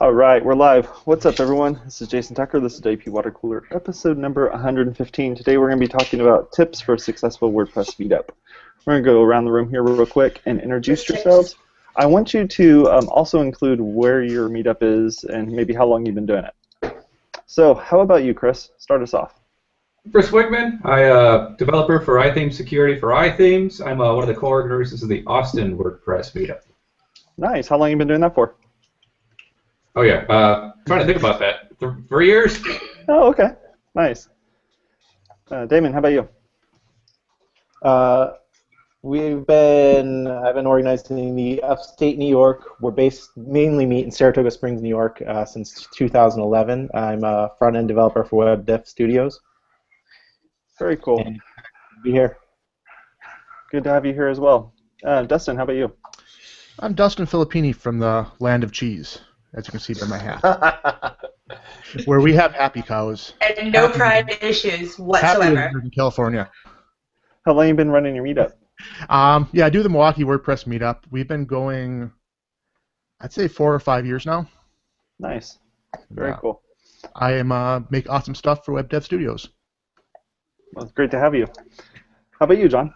All right, we're live. What's up, everyone? This is Jason Tucker. This is WPwatercooler, episode number 115. Today we're going to be talking about tips for a successful WordPress meetup. We're going to go around the room here real quick and introduce yourselves. I want you to also include where your meetup is and maybe how long you've been doing it. So how about you, Chris? Start us off. Chris Wiegman. I'm developer for iThemes security for iThemes. I'm one of the co-organizers of the Austin WordPress Meetup. Nice. How long have you been doing that for? Oh, yeah. Trying to think about that. 3 years? Oh, okay. Nice. Damon, how about you? I've been organizing the upstate New York. We're mainly meet in Saratoga Springs, New York since 2011. I'm a front-end developer for WebDevStudios. Very cool. And be here. Good to have you here as well. Dustin, how about you? I'm Dustin Filippini from the land of cheese, as you can see by my hat, where we have happy cows. And no pride issues whatsoever. Happy in California. How long have you been running your meetup? Yeah, I do the Milwaukee WordPress Meetup. We've been going, I'd say 4 or 5 years now. Nice. Very cool. I make awesome stuff for WebDevStudios. Well, it's great to have you. How about you, John?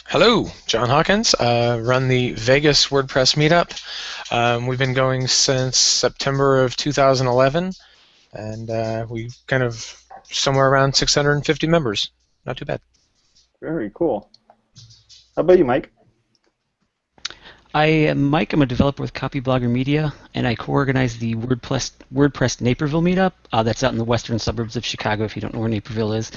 Hello, John Hawkins. Run the Vegas WordPress Meetup. We've been going since September of 2011, and we kind of somewhere around 650 members. Not too bad. Very cool. How about you, Mike? I am Mike. I'm a developer with Copyblogger Media, and I co-organize the WordPress Naperville meetup. That's out in the western suburbs of Chicago, if you don't know where Naperville is.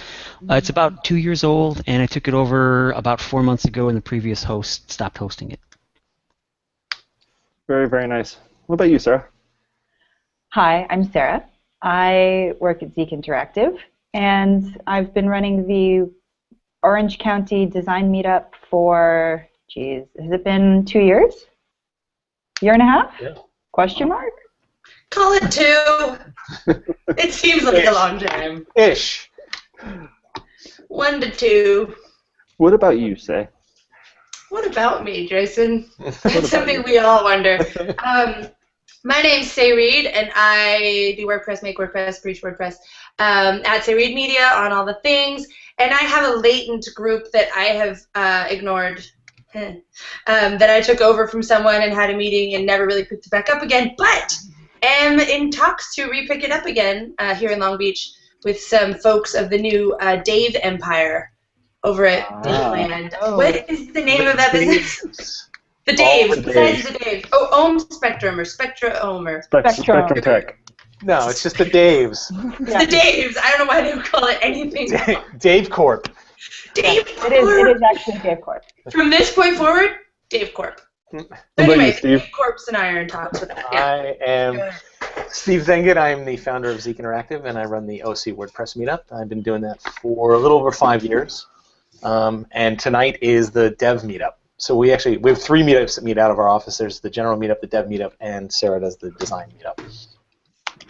It's about 2 years old, and I took it over about 4 months ago, and the previous host stopped hosting it. Very, very nice. What about you, Sarah? Hi, I'm Sarah. I work at Zeek Interactive, and I've been running the Orange County Design Meetup for... Geez, has it been 2 years? Year and a half? Yeah. Question mark? Call it 2. It seems like a long time. Ish. 1 to 2. What about you, Say? What about me, Jason? That's something we all wonder. My name's Say Reed, and I do WordPress, make WordPress, preach WordPress at Say Reed Media on all the things. And I have a latent group that I have ignored. That I took over from someone and had a meeting and never really picked it back up again, but am in talks to re-pick it up again here in Long Beach with some folks of the new Dave Empire over at Daveland. Oh. What is the name of that business? The Daves. Besides the Dave. Oh, Ohm Spectrum or Spectra Ohm or Spectrum Tech. No, it's just the Daves. Yeah. The Daves. I don't know why they would call it anything. Dave Corp. Dave It is actually Dave Corp. From this point forward, Dave Corp. Anyway, Dave Corp's and I are in talks with that. Yeah. I am Steve Zehngut. I'm the founder of Zeek Interactive, and I run the OC WordPress Meetup. I've been doing that for a little over 5 years. And tonight is the Dev Meetup. So we have 3 meetups that meet out of our office. There's the General Meetup, the Dev Meetup, and Sarah does the Design Meetup.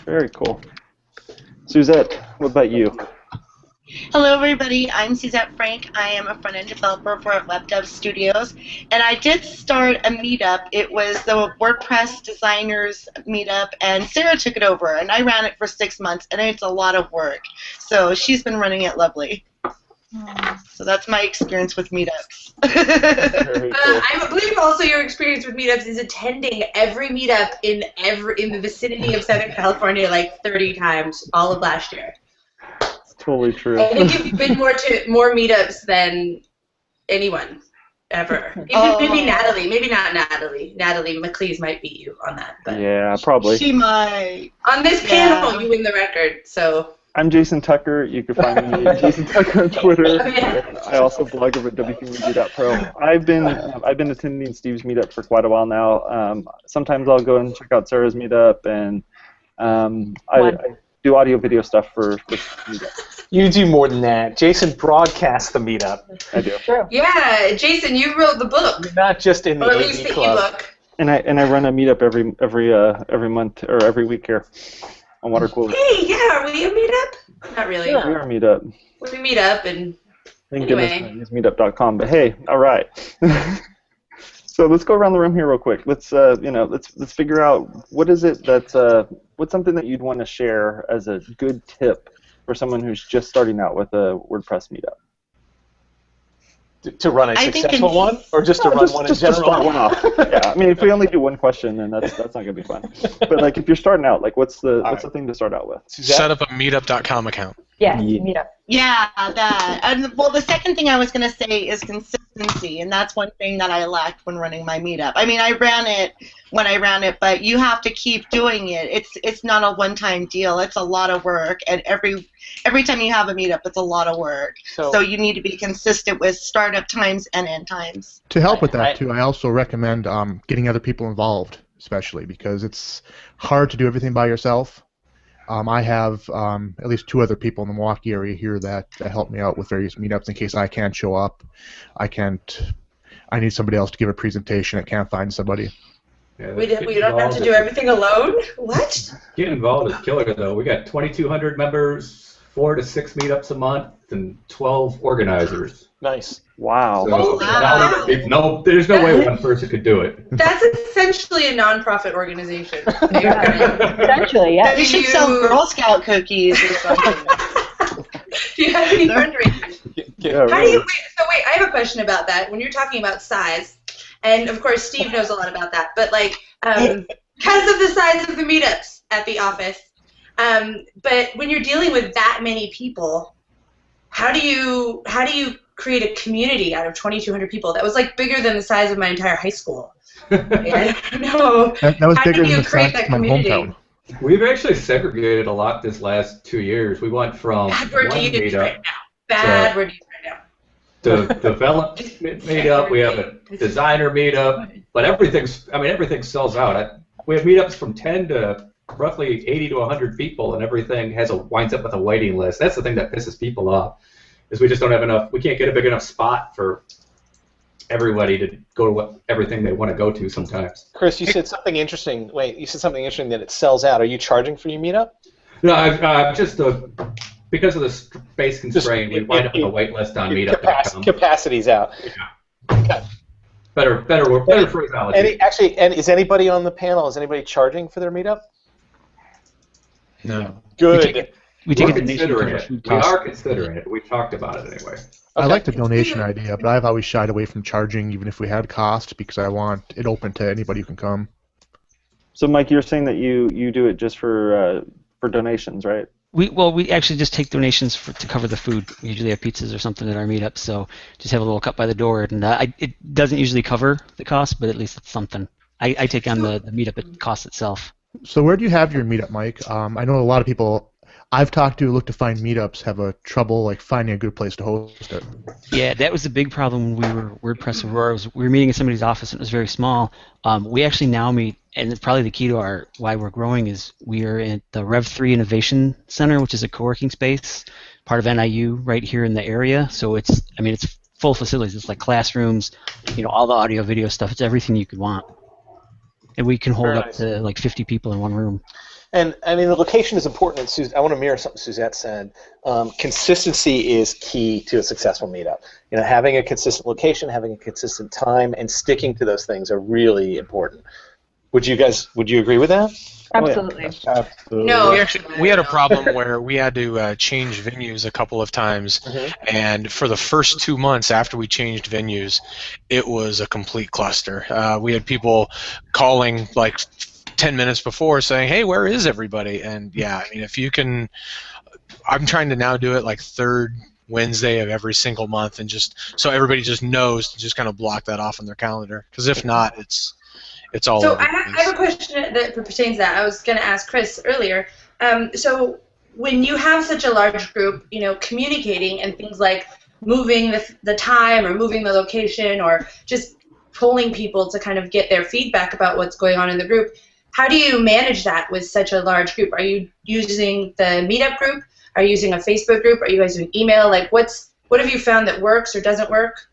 Very cool. Suzette, what about you? Hello, everybody. I'm Suzette Franck. I am a front-end developer for WebDevStudios, and I did start a meetup. It was the WordPress Designers Meetup, and Sarah took it over, and I ran it for 6 months, and it's a lot of work. So she's been running it lovely. So that's my experience with meetups. Very cool. I believe also your experience with meetups is attending every meetup in the vicinity of Southern California like 30 times all of last year. Totally true. I think you've been more meetups than anyone ever. Even maybe Natalie. Maybe not Natalie. Natalie McLeese might beat you on that. But Yeah, probably. She might. on this panel, you win the record. So. I'm Jason Tucker. You can find me at Jason Tucker on Twitter. Oh, yeah. I also blog over at WPwatercooler.pro. I've been attending Steve's meetup for quite a while now. Sometimes I'll go and check out Sarah's meetup, and I do audio video stuff for meetup. You do more than that. Jason broadcasts the meetup. I do. True. Yeah, Jason, you wrote the book. You're not just in the Or at least AV the club. ebook. And I run a meetup every month or every week here on WaterCooler. Hey, yeah, are we a meetup? Not really. We are a meetup. We meet up and Thank Anyway. goodness I use meetup.com. But hey, all right. So let's go around the room here real quick. Let's let's figure out what is it that's what's something that you'd want to share as a good tip for someone who's just starting out with a WordPress meetup. To run a successful one, or just to run one in general? To start one off. Yeah, I mean, if we only do one question, then that's not gonna be fun. But like, if you're starting out, like, what's the thing to start out with? Set up a Meetup.com account. Yeah, Meetup. Yeah, that. And well, the second thing I was going to say is consistency, and that's one thing that I lacked when running my meetup. I mean, I ran it when I ran it, but you have to keep doing it. It's not a one-time deal. It's a lot of work, and every time you have a meetup, it's a lot of work. So you need to be consistent with startup times and end times. To help with that too, I also recommend getting other people involved, especially because it's hard to do everything by yourself. I have at least 2 other people in the Milwaukee area here that help me out with various meetups in case I can't show up. I need somebody else to give a presentation. I can't find somebody. Yeah, we don't have to do everything alone? What? Getting involved is killer, though. We got 2,200 members, 4 to 6 meetups a month, and 12 organizers. Nice. Wow. So, no, there's no way one person could do it. That's essentially a non-profit organization. Essentially, yeah. You should sell Girl Scout cookies or something. Do you have any fundraisers? Yeah, How do you wait, I have a question about that. When you're talking about size, and of course Steve knows a lot about that, but like because of the size of the meetups at the office, but when you're dealing with that many people, how do you create a community out of 2,200 people? That was like bigger than the size of my entire high school. I don't know. That was How bigger do you than the create size that of my community? hometown. We've actually segregated a lot this last 2 years. We went from Bad word one to use meetup right now. Bad word to use right now. to development meetup. We have a designer meetup, but everything sells out. We have meetups from 10 to roughly 80 to 100 people, and everything winds up with a waiting list. That's the thing that pisses people off, is we just don't have enough. We can't get a big enough spot for everybody to go to everything they want to go to sometimes. Chris, you said something interesting. Wait, you said something interesting that it sells out. Are you charging for your meetup? No, just because of the space constraint, we wind up with a wait list on Meetup.com. Capacity's out. Yeah. Okay. Better phraseology. And is anybody on the panel? Is anybody charging for their meetup? No. Good. We We're considering it. We are considering it. We've talked about it anyway. I like the donation idea, but I've always shied away from charging, even if we had cost, because I want it open to anybody who can come. So, Mike, you're saying that you do it just for donations, right? We actually just take donations to cover the food. We usually have pizzas or something at our meetup, so just have a little cut by the door. And it doesn't usually cover the cost, but at least it's something. I take on the meetup cost itself. So where do you have your meetup, Mike? I know a lot of people I've talked to look to find meetups have a trouble like finding a good place to host it. Yeah, that was the big problem when we were WordPress Aurora. We were meeting in somebody's office and it was very small. We actually now meet, and probably the key to why we're growing is we are at the Rev3 Innovation Center, which is a co-working space, part of NIU right here in the area. So it's full facilities. It's like classrooms, all the audio, video stuff. It's everything you could want. And we can hold up to like 50 people in one room. And I mean, the location is important. And I want to mirror something Suzette said. Consistency is key to a successful meetup. Having a consistent location, having a consistent time, and sticking to those things are really important. Would you agree with that? Absolutely. Absolutely. No. We had a problem where we had to change venues a couple of times, and for the first 2 months after we changed venues, it was a complete cluster. We had people calling like 10 minutes before saying, hey, where is everybody? And yeah, I mean, if you can, I'm trying to now do it like third Wednesday of every single month, and just so everybody just knows to just kind of block that off on their calendar, because if not, it's all so over. I have a question that pertains to that. I was going to ask Chris earlier. So when you have such a large group, communicating and things like moving the time or moving the location or just pulling people to kind of get their feedback about what's going on in the group, how do you manage that with such a large group? Are you using the Meetup group? Are you using a Facebook group? Are you guys doing email? Like, what have you found that works or doesn't work?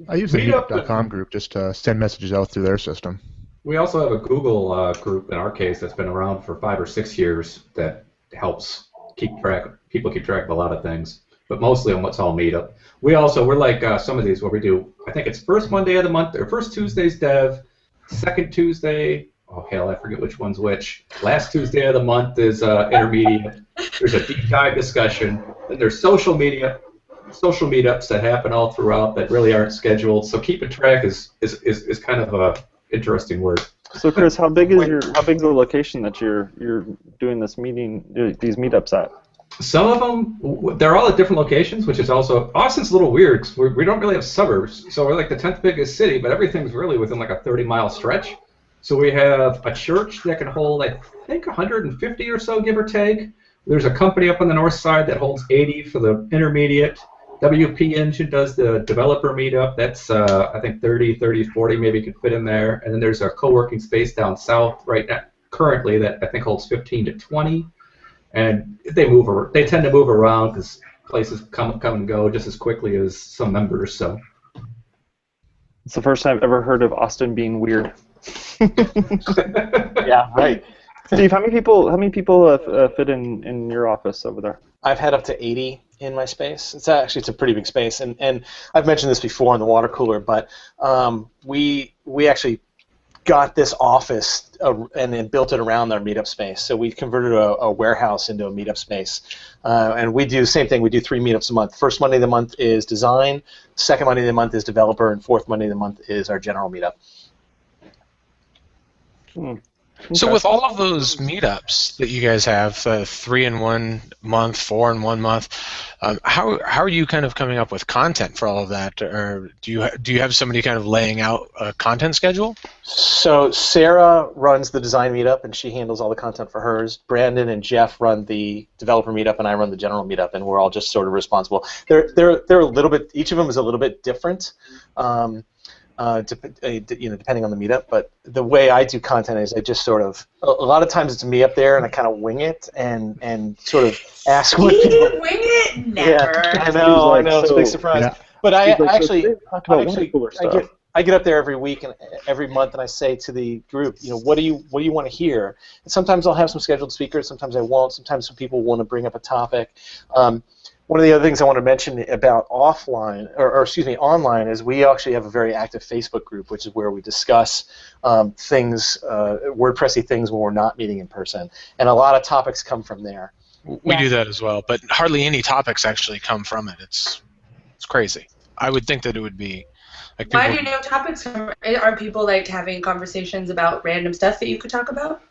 I use the Meetup.com group just to send messages out through their system. We also have a Google group in our case that's been around for 5 or 6 years that helps people keep track of a lot of things. but mostly on what's all Meetup. We're like some of these where we do, I think it's first Monday of the month, or first Tuesday's Dev, second Tuesday, oh hell, I forget which one's which. Last Tuesday of the month is intermediate. There's a deep dive discussion. Then there's social meetups that happen all throughout that really aren't scheduled. So keeping track is kind of a interesting word. So Chris, how big is the location that you're doing these meetups at? Some of them, they're all at different locations, which is also, Austin's a little weird because we don't really have suburbs, so we're like the 10th biggest city, but everything's really within like a 30-mile stretch. So we have a church that can hold, I think, 150 or so, give or take. There's a company up on the north side that holds 80 for the intermediate. WP Engine does the developer meetup. That's, I think, 30, 40 maybe could fit in there. And then there's a co-working space down south right now, currently, that I think holds 15 to 20. And they tend to move around because places come and go just as quickly as some members. So it's the first time I've ever heard of Austin being weird. Yeah, right. Steve, how many people fit in your office over there? I've had up to 80 in my space. It's a pretty big space, and I've mentioned this before in the water cooler, but we actually got this office and then built it around our meetup space. So we converted a warehouse into a meetup space, and we do the same thing. We do 3 meetups a month. First Monday of the month is design, second Monday of the month is developer, and fourth Monday of the month is our general meetup. Okay. So with all of those meetups that you guys have, 3 in 1 month, 4 in 1 month, how are you kind of coming up with content for all of that? Or do you have somebody kind of laying out a content schedule? So Sarah runs the design meetup, and she handles all the content for hers. Brandon and Jeff run the developer meetup, and I run the general meetup, and we're all just sort of responsible. They're a little bit. Each of them is a little bit different. Depending on the meetup, but the way I do content is I just sort of, a lot of times it's me up there and I kind of wing it and sort of ask what people. You wing it? Never. Yeah, I know, it's a big surprise. Yeah. But I get up there every week and every month, and I say to the group, what do you want to hear? And sometimes I'll have some scheduled speakers, sometimes I won't. Sometimes some people want to bring up a topic. One of the other things I want to mention about online is we actually have a very active Facebook group, which is where we discuss things, WordPressy things when we're not meeting in person, and a lot of topics come from there. We do that as well, but hardly any topics actually come from it. It's crazy. I would think that it would be like. Why do no topics come? Are people like having conversations about random stuff that you could talk about?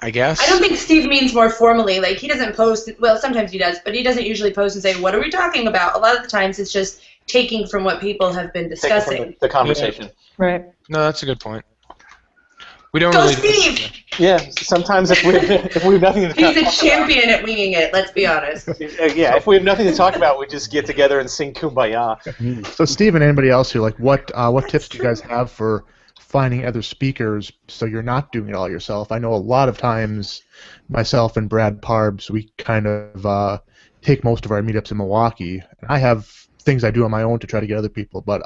I guess. I don't think Steve means more formally. Like, he doesn't post, well, sometimes he does, but he doesn't usually post and say, what are we talking about? A lot of the times it's just taking from what people have been discussing. The conversation. Yeah. Right. No, that's a good point. We don't Go really. Steve! Yeah, sometimes if we have nothing to talk about. He's a champion at winging it, let's be honest. Yeah, if we have nothing to talk about, we just get together and sing Kumbaya. So Steve and anybody else here, like, what tips do you guys have for finding other speakers so you're not doing it all yourself? I know a lot of times myself and Brad Parbs, we kind of take most of our meetups in Milwaukee. And I have things I do on my own to try to get other people, but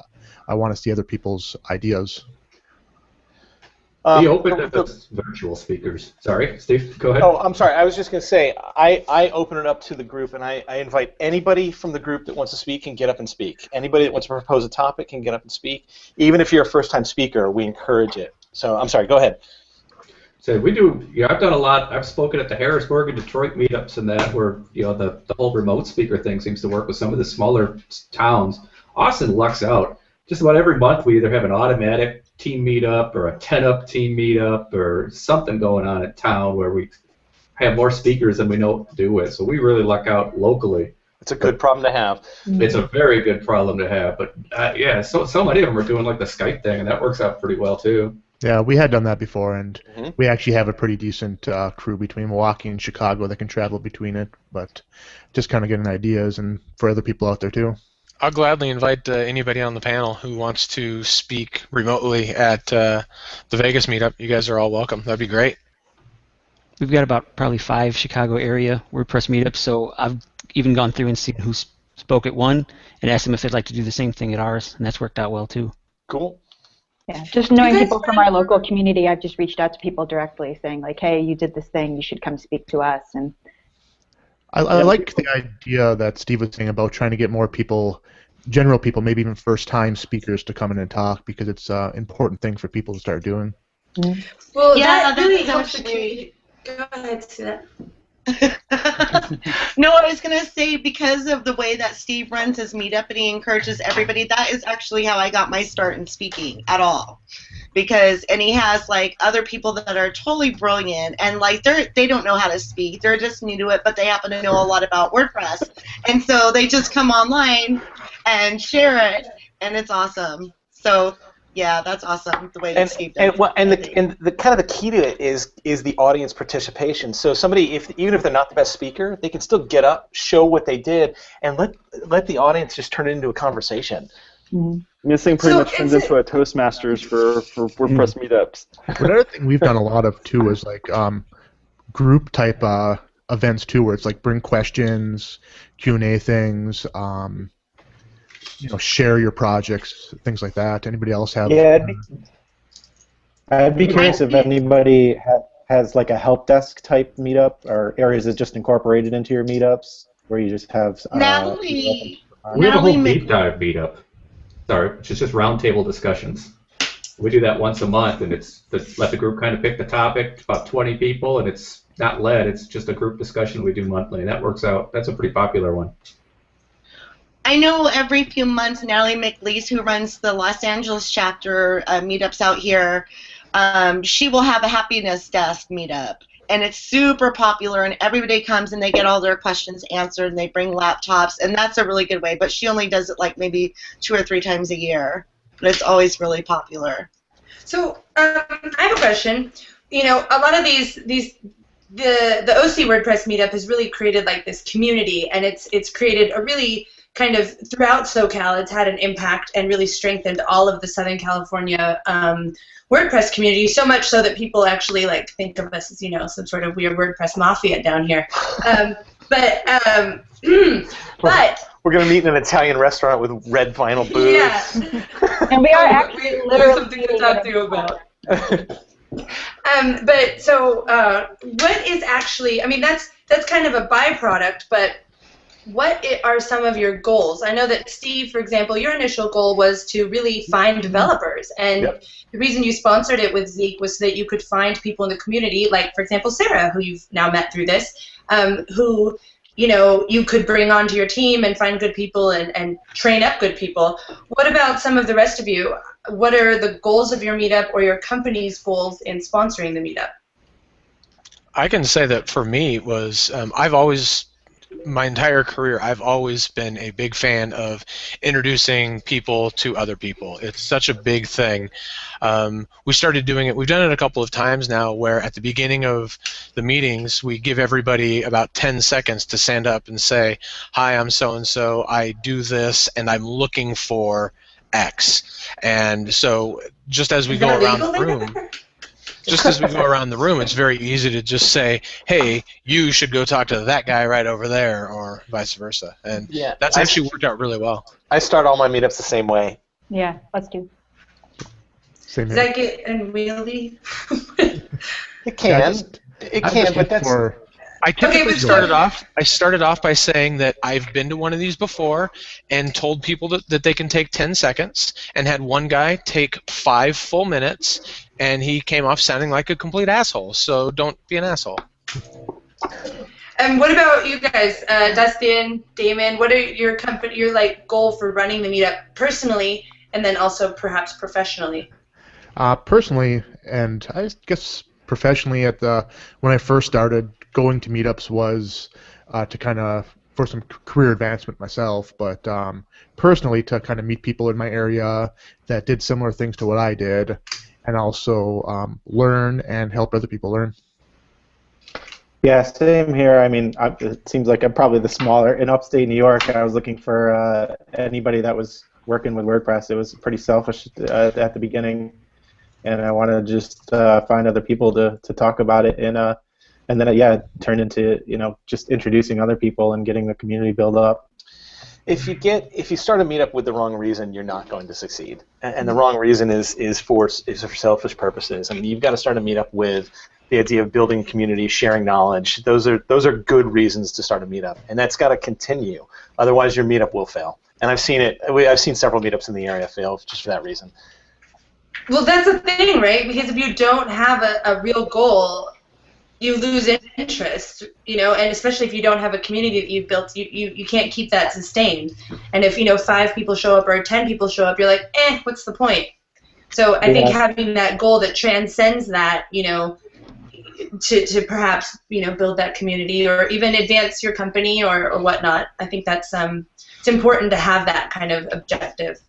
I want to see other people's ideas. Be open to virtual speakers. Sorry, Steve, go ahead. Oh, I'm sorry. I was just going to say, I open it up to the group, and I invite anybody from the group that wants to speak can get up and speak. Anybody that wants to propose a topic can get up and speak. Even if you're a first-time speaker, we encourage it. So, I'm sorry. Go ahead. So we do. Yeah, I've done a lot. I've spoken at the Harrisburg and Detroit meetups and that, where the whole remote speaker thing seems to work with some of the smaller towns. Austin lucks out. Just about every month, we either have an automatic team meetup or a 10-up team meetup or something going on in town where we have more speakers than we know what to do with. So we really luck out locally. It's a good problem to have. It's a very good problem to have. But yeah, so many of them are doing like the Skype thing, and that works out pretty well too. Yeah, we had done that before, and we actually have a pretty decent crew between Milwaukee and Chicago that can travel between it, but just kind of getting ideas and for other people out there too. I'll gladly invite anybody on the panel who wants to speak remotely at the Vegas meetup. You guys are all welcome. That'd be great. We've got about probably 5 Chicago area WordPress meetups, so I've even gone through and seen who spoke at one and asked them if they'd like to do the same thing at ours, and that's worked out well too. Cool. Yeah, just knowing people from our local community, I've just reached out to people directly saying like, hey, you did this thing, you should come speak to us. And I like the idea that Steve was saying about trying to get more people, general people, maybe even first-time speakers to come in and talk, because it's an important thing for people to start doing. Well, Yeah, that really that's helps the actually- community. Go ahead, Suzette. No, I was going to say, because of the way that Steve runs his meetup and he encourages everybody, that is actually how I got my start in speaking at all. And he has like other people that are totally brilliant, and like they don't know how to speak, they're just new to it, but they happen to know a lot about WordPress, and so they just come online and share it, and it's awesome. So yeah, that's awesome the way that Steve does it. And the kind of the key to it is the audience participation. So somebody, even if they're not the best speaker, they can still get up, show what they did, and let the audience just turn it into a conversation. This thing pretty much turns into a Toastmasters for WordPress meetups. Another thing we've done a lot of too is like group type events too, where it's like bring questions, Q&A things, share your projects, things like that. Anybody else have? Yeah, I'd be curious if anybody has like a help desk type meetup, or areas that just incorporated into your meetups where you just have. Natalie. We have a whole deep dive meetup. Sorry, it's just roundtable discussions. We do that once a month, and it's let the group kind of pick the topic, about 20 people, and it's not led, it's just a group discussion we do monthly, and that works out. That's a pretty popular one. I know every few months, Natalie McLeese, who runs the Los Angeles chapter meetups out here, she will have a happiness desk meetup. And it's super popular, and everybody comes and they get all their questions answered, and they bring laptops, and that's a really good way. But she only does it like maybe 2 or 3 times a year, but it's always really popular. So I have a question. A lot of the OC WordPress meetup has really created like this community, and it's created a really kind of throughout SoCal. It's had an impact and really strengthened all of the Southern California WordPress community, so much so that people actually like think of us as some sort of weird WordPress mafia down here. But we're going to meet in an Italian restaurant with red vinyl booths. Yeah. And we are actually there's something to talk to you about. But so what is actually, that's kind of a byproduct, but what are some of your goals? I know that Steve, for example, your initial goal was to really find developers, and the reason you sponsored it with Zeek was so that you could find people in the community, like, for example, Sarah, who you've now met through this, who you could bring onto your team and find good people and train up good people. What about some of the rest of you? What are the goals of your meetup or your company's goals in sponsoring the meetup? I can say that for me was my entire career, I've always been a big fan of introducing people to other people. It's such a big thing. We started doing it, we've done it a couple of times now, where at the beginning of the meetings, we give everybody about 10 seconds to stand up and say, hi, I'm so-and-so, I do this, and I'm looking for X. And so just as we go around the room, it's very easy to just say, hey, you should go talk to that guy right over there, or vice versa. And that's actually worked out really well. I start all my meetups the same way. Yeah, let's do. Does that get unwieldy? It can. But that's... I typically started off by saying that I've been to one of these before and told people that they can take 10 seconds, and had one guy take 5 full minutes, and he came off sounding like a complete asshole. So don't be an asshole. And what about you guys, Dustin, Damon? What are your goal for running the meetup personally, and then also perhaps professionally? Personally, and I guess professionally, when I first started, going to meetups was to kind of for some career advancement myself, but personally to kind of meet people in my area that did similar things to what I did, and also learn and help other people learn. Yeah, same here. It seems like I'm probably the smaller in upstate New York. I was looking for anybody that was working with WordPress. It was pretty selfish at the beginning, and I wanted to just find other people to talk about it, and then it turned into just introducing other people and getting the community build up. If you start a meetup with the wrong reason, you're not going to succeed. And the wrong reason is for selfish purposes. You've got to start a meetup with the idea of building community, sharing knowledge. Those are good reasons to start a meetup, and that's got to continue. Otherwise, your meetup will fail. And I've seen it. I've seen several meetups in the area fail just for that reason. Well, that's the thing, right? Because if you don't have a real goal, you lose interest, you know, and especially if you don't have a community that you've built, you can't keep that sustained. And if, you know, 5 people show up or 10 people show up, you're like, what's the point? So I think having that goal that transcends that, you know, to perhaps, you know, build that community or even advance your company or whatnot, I think that's it's important to have that kind of objective.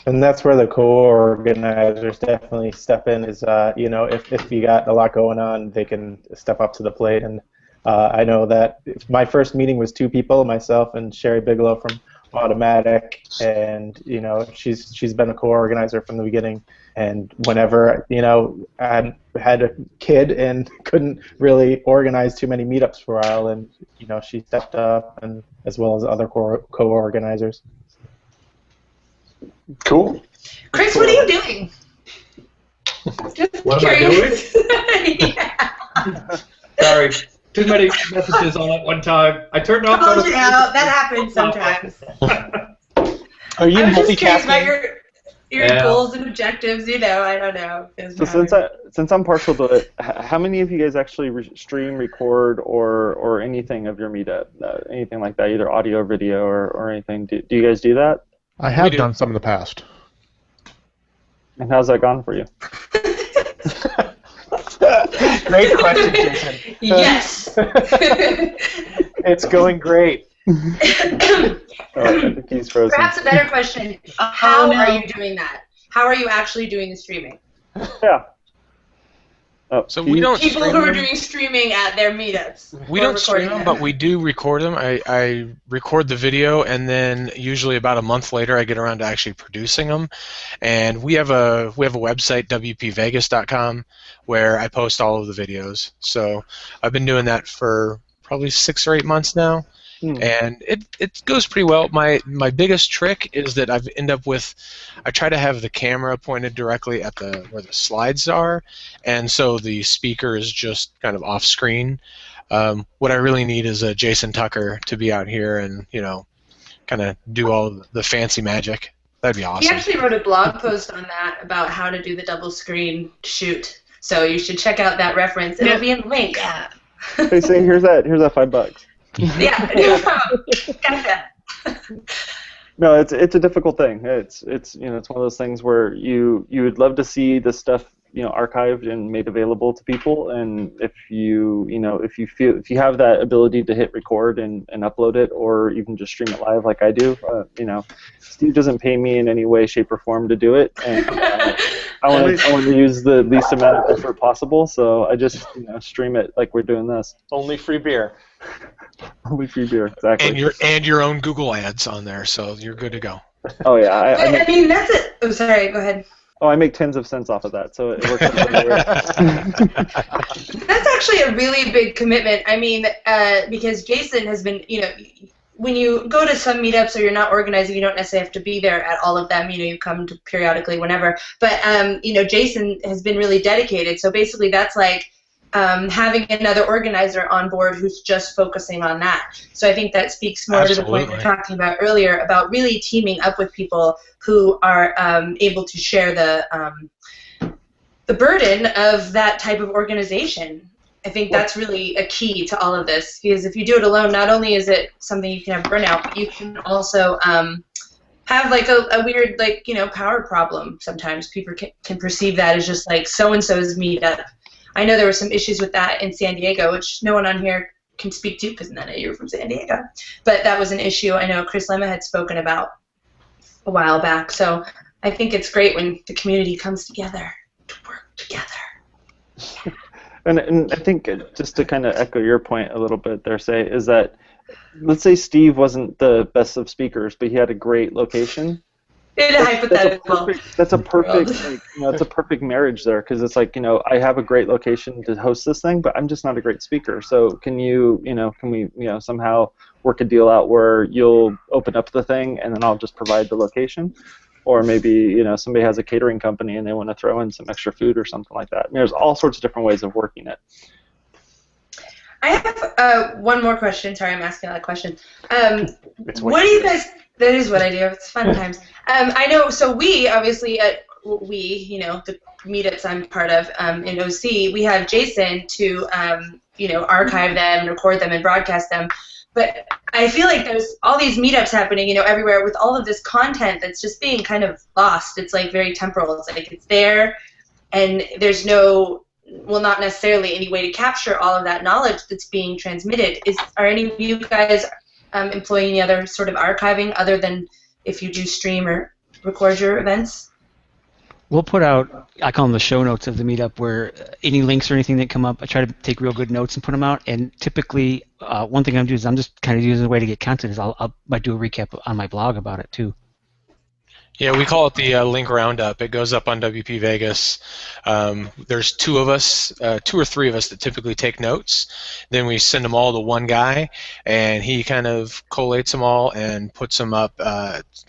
And that's where the co-organizers definitely step in. Is you know, if you got a lot going on, they can step up to the plate. And I know that my first meeting was 2 people, myself and Sherry Bigelow from Automatic, and you know, she's been a co-organizer from the beginning. And whenever, you know, I had a kid and couldn't really organize too many meetups for a while, and you know, she stepped up, and as well as other co-organizers. Cool. Chris, what are you doing? Just What curious. am I doing? Yeah. Sorry, too many messages all at one time. I turned off Called you out. That happens sometimes. Are you I'm just curious about multitasking? your goals and objectives. You know, I don't know. So since I'm partial to it, how many of you guys actually stream, record, or anything of your meetup? Anything like that, either audio or video or anything? Do you guys do that? I have done some in the past. And how's that gone for you? Great question, Jason. Yes. It's going great. I think he's frozen. Perhaps a better question. How are you doing that? How are you actually doing the streaming? Yeah. Oh, So we don't People stream who are them. doing streaming at their meetups. We or don't stream recording them, but we do record them. I record the video, and then usually about a month later, I get around to actually producing them. And we have a website, WPvegas.com, where I post all of the videos. So I've been doing that for probably 6 or 8 months now. And it goes pretty well. My biggest trick is that I try to have the camera pointed directly at where the slides are, and so the speaker is just kind of off screen. What I really need is a Jason Tucker to be out here and, you know, kind of do all the fancy magic. That'd be awesome. He actually wrote a blog post on that about how to do the double screen shoot. So you should check out that reference. It'll be in the link. Yeah. They say here's that $5. Yeah, no problem. Got that. No, it's a difficult thing. It's you know, it's one of those things where you would love to see the stuff, you know, archived and made available to people, and if you have that ability to hit record and upload it, or even just stream it live like I do, you know, Steve doesn't pay me in any way, shape, or form to do it, and I want to use the least amount of effort possible, so I just, you know, stream it like we're doing this. Only free beer. Only free beer, exactly. And your own Google ads on there, so you're good to go. Oh yeah, I mean, that's it. Oh, sorry. Go ahead. Oh, I make tens of cents off of that, so it works out everywhere. That's actually a really big commitment. I mean, because Jason has been, you know, when you go to some meetups or you're not organizing, you don't necessarily have to be there at all of them. You know, you come to periodically whenever. But, you know, Jason has been really dedicated. So basically that's like having another organizer on board who's just focusing on that. So I think that speaks more to the point we were talking about earlier about really teaming up with people who are able to share the burden of that type of organization. I think that's really a key to all of this, because if you do it alone, not only is it something you can have burnout, but you can also have like a weird, like, you know, power problem. Sometimes people can perceive that as just like so-and-so's meetup. I know there were some issues with that in San Diego, which no one on here can speak to because none of you are from San Diego. But that was an issue I know Chris Lemma had spoken about a while back. So I think it's great when the community comes together to work together. And I think just to kind of echo your point a little bit there, say, is that let's say Steve wasn't the best of speakers, but he had a great location. That's a perfect like, you know, it's a perfect marriage there, because it's like, you know, I have a great location to host this thing, but I'm just not a great speaker. So can we, you know, somehow work a deal out where you'll open up the thing and then I'll just provide the location? or maybe somebody has a catering company and they want to throw in some extra food or something like that. And there's all sorts of different ways of working it. I have one more question. Sorry, I'm asking a lot of questions. What do you guys? That is what I do. It's fun times. I know. So we obviously the meetups I'm part of in OC, we have Jason to archive them, record them, and broadcast them. But I feel like there's all these meetups happening, everywhere with all of this content that's just being kind of lost. It's like very temporal. It's like it's there, and there's not necessarily any way to capture all of that knowledge that's being transmitted. Are any of you guys employing any other sort of archiving other than if you do stream or record your events? We'll put out, I call them the show notes of the meetup, where any links or anything that come up, I try to take real good notes and put them out. And typically, one thing I'm doing is I'm just kind of using a way to get content is I might do a recap on my blog about it too. Yeah, we call it the link roundup. It goes up on WP Vegas. There's two or three of us that typically take notes. Then we send them all to one guy, and he kind of collates them all and puts them up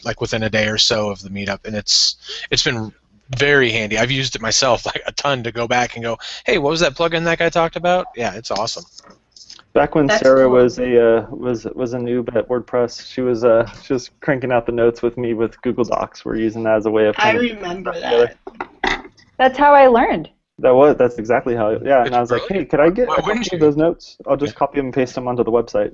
like within a day or so of the meetup. And it's been very handy. I've used it myself like a ton to go back and go, hey, what was that plugin that guy talked about? Yeah, it's awesome. Back when That's Sarah cool. was a noob at WordPress, she was cranking out the notes with me with Google Docs. We're using that as a way of. I remember that. That's how I learned. That's exactly how. Yeah, and I was like, hey, could I get a copy of those notes? I'll just copy them and paste them onto the website.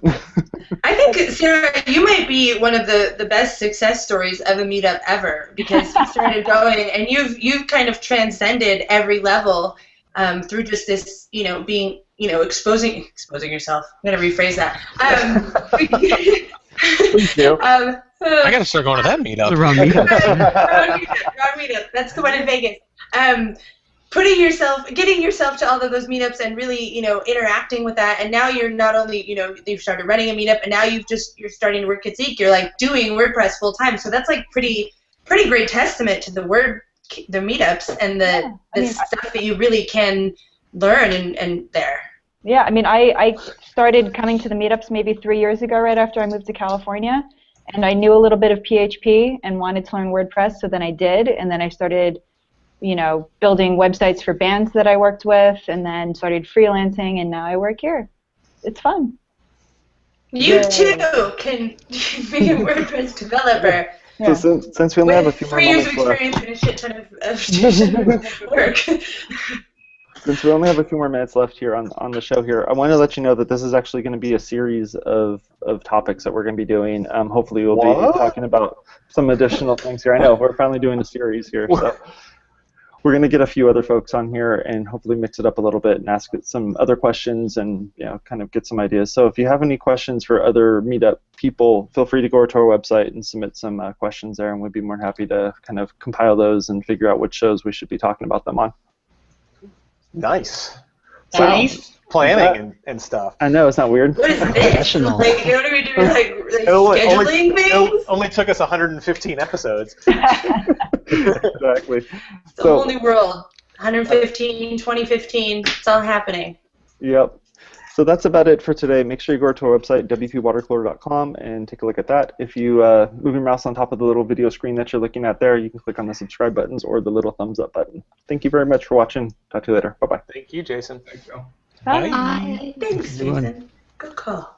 I think, Sarah, you might be one of the best success stories of a meetup ever, because you started going and you've kind of transcended every level through just this, being, exposing yourself. I'm going to rephrase that. Thank you. I got to start going to that meetup. The wrong meetup. Wrong meetup. That's the one in Vegas. Getting yourself to all of those meetups and really, interacting with that, and now you're not only, you've started running a meetup, and now you're starting to work at Zeek. You're like doing WordPress full time, so that's like pretty great testament to the meetups and the stuff that you really can learn and there. Yeah, I mean, I started coming to the meetups maybe 3 years ago, right after I moved to California, and I knew a little bit of PHP and wanted to learn WordPress, so then I did, and then I started building websites for bands that I worked with, and then started freelancing, and now I work here. It's fun. You too can be a WordPress developer. Yeah. So since we only have a few more 3 years of moments left, experience and a shit ton of work. since we only have a few more minutes left here on the show here, I want to let you know that this is actually going to be a series of topics that we're going to be doing. Hopefully we'll be talking about some additional things here. I know, we're finally doing a series here. So. We're going to get a few other folks on here and hopefully mix it up a little bit and ask some other questions and kind of get some ideas. So if you have any questions for other meetup people, feel free to go to our website and submit some questions there, and we'd be more than happy to kind of compile those and figure out which shows we should be talking about them on. Nice. So, Nice. Planning and stuff. I know, it's not weird. What is this? Professional. Like, what are we doing? Like scheduling things? It only took us 115 episodes. Exactly. It's a whole new world. 115, 2015, it's all happening. Yep. So that's about it for today. Make sure you go to our website, WPwatercooler.com, and take a look at that. If you move your mouse on top of the little video screen that you're looking at there, you can click on the subscribe buttons or the little thumbs up button. Thank you very much for watching. Talk to you later. Bye-bye. Thank you, Jason. Thank you. Bye. Bye. Thanks, Everyone. Jason. Good call.